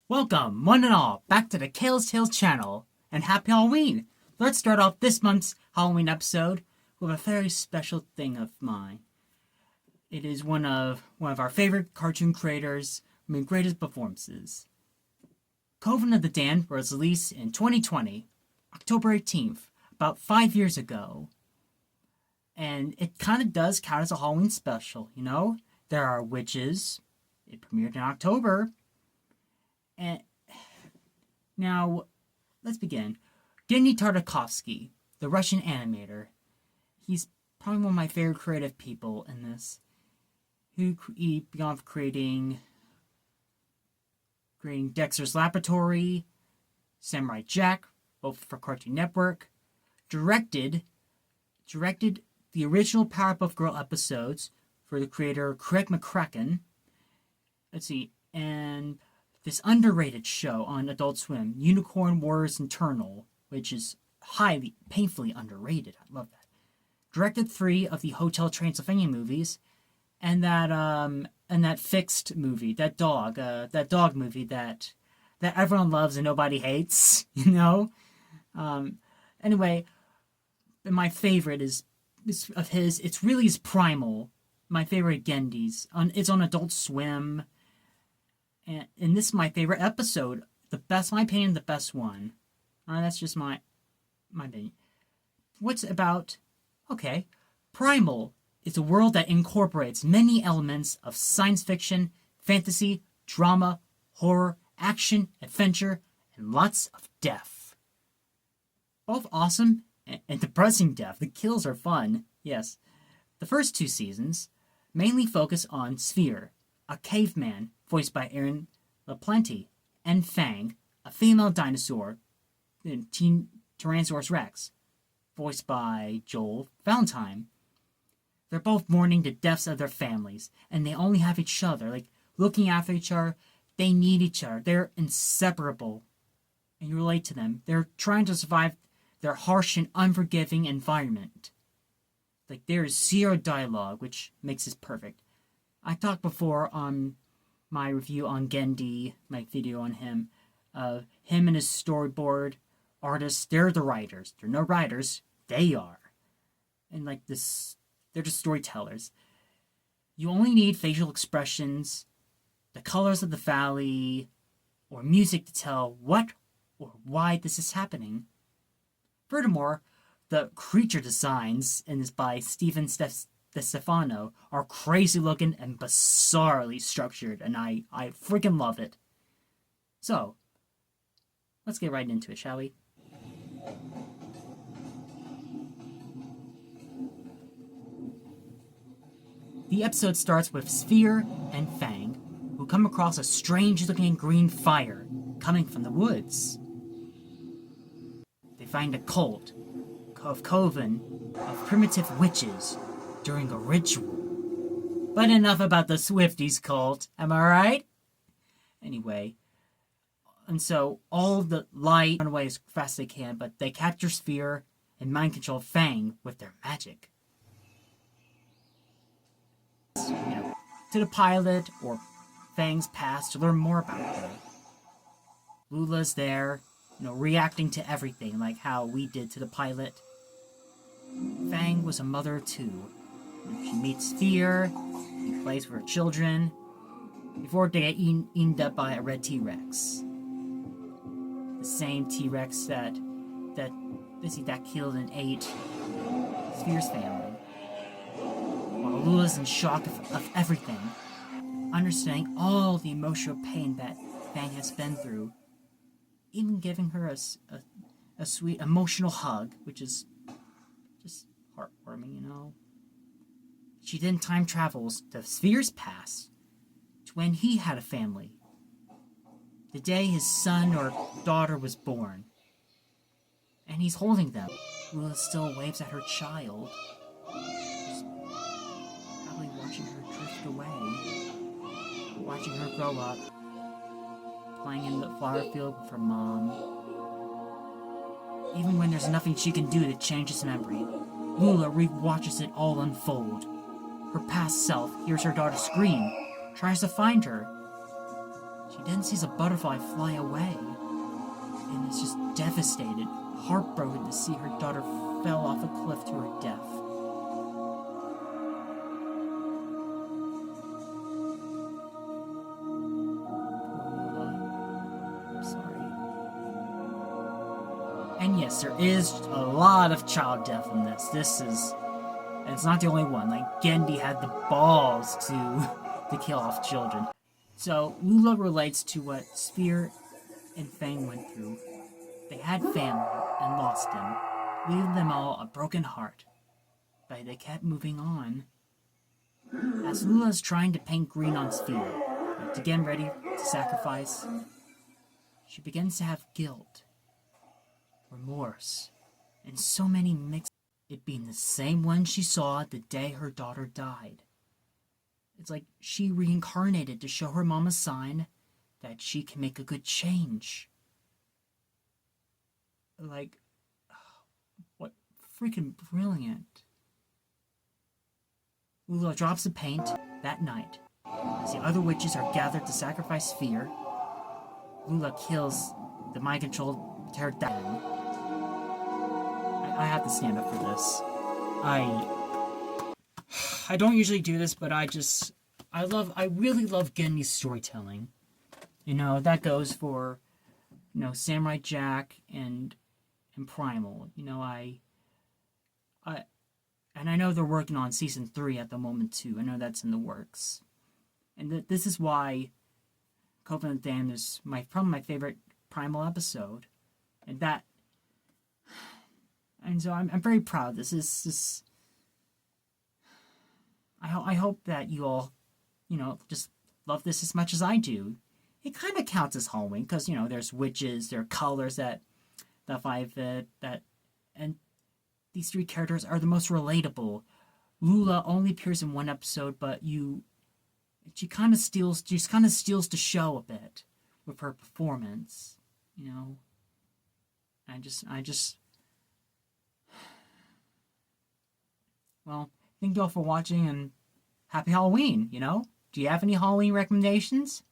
Welcome, one and all, back to the Kale's Tales channel, and happy Halloween! Let's start off this month's Halloween episode with a very special thing of mine. It is one of our favorite cartoon creators' greatest performances. Coven of the Damned was released in 2020, October 18th, about 5 years ago. And it kind of does count as a Halloween special, you know? There are witches. It premiered in October. And now, let's begin. Genndy Tartakovsky, the Russian animator. He's probably one of my favorite creative people in this. He began creating Dexter's Laboratory, Samurai Jack, both for Cartoon Network. Directed the original Powerpuff Girl episodes for the creator Craig McCracken. Let's see, and this underrated show on Adult Swim, Unicorn Warriors Internal, which is painfully underrated. I love that. Directed 3 of the Hotel Transylvania movies, and that Fixed movie, that dog movie that everyone loves and nobody hates, you know? Anyway, my favorite is of his, it's really his Primal. My favorite Genndy's. It's on Adult Swim. And this is my favorite episode. My opinion, the best one. That's just my opinion. What's about... Okay. Primal is a world that incorporates many elements of science fiction, fantasy, drama, horror, action, adventure, and lots of death. Both awesome and depressing death. The kills are fun, yes. The first 2 seasons mainly focus on Sphere, a caveman voiced by Aaron LaPlante, and Fang, a female dinosaur, Tyrannosaurus Rex, voiced by Joel Valentine. They're both mourning the deaths of their families, and they only have each other, looking after each other. They need each other. They're inseparable, and you relate to them. They're trying to survive their harsh and unforgiving environment. There is zero dialogue, which makes this perfect. I talked before on my review on Genndy, my video on him, him and his storyboard artists. They're the writers. They're no writers. They are. And they're just storytellers. You only need facial expressions, the colors of the valley, or music to tell what or why this is happening. Furthermore, the creature designs in this by Steven Stefano are crazy looking and bizarrely structured, and I freaking love it. So, let's get right into it, shall we? The episode starts with Sphere and Fang, who come across a strange-looking green fire coming from the woods. They find a cult of coven of primitive witches during a ritual. But enough about the Swifties cult, am I right? Anyway, and so all the light run away as fast as they can, but they capture Sphere and mind control Fang with their magic. To the pilot or Fang's past to learn more about her. Lula's there, reacting to everything, like how we did to the pilot. Fang was a mother of 2. She meets Sphere, he plays with her children, before they get eaten up by a red T-Rex. The same T-Rex that killed and ate Sphere's family. While Lula's in shock of everything, understanding all the emotional pain that Fang has been through, even giving her a sweet emotional hug, which is just heartwarming, She then time travels to Sphere's past, to when he had a family. The day his son or daughter was born. And he's holding them. Lula still waves at her child, just probably watching her drift away, watching her grow up, playing in the flower field with her mom. Even when there's nothing she can do to change his memory, Lula re-watches it all unfold. Her past self hears her daughter scream, tries to find her. she then sees a butterfly fly away and is just devastated, heartbroken to see her daughter fell off a cliff to her death. And yes, there is a lot of child death in this. And it's not the only one. Like, Genndy had the balls to kill off children. So, Lula relates to what Sphere and Fang went through. They had family and lost them, leaving them all a broken heart. But they kept moving on. As Lula is trying to paint green on Sphere, to get ready to sacrifice, she begins to have guilt, remorse, and so many mixed, it being the same one she saw the day her daughter died. It's like she reincarnated to show her mom a sign that she can make a good change. Like, what freaking brilliant. Lula drops the paint that night. As the other witches are gathered to sacrifice Sphere, Lula kills the mind-controlled Tartakovsky. I have to stand up for this. I don't usually do this, but I really love Genndy's storytelling. You know, that goes for, you know, Samurai Jack and Primal. You know, and I know they're working on season 3 at the moment too. I know that's in the works. And this is why Covenant Dam is probably my favorite Primal episode. And so I'm very proud. This is I hope that you all, you know, just love this as much as I do. It kind of counts as Halloween because, you know, there's witches, there are colors that fit, and these 3 characters are the most relatable. Lula only appears in 1 episode, but she kind of steals the show a bit with her performance, you know. Well, thank you all for watching and happy Halloween, you know? Do you have any Halloween recommendations?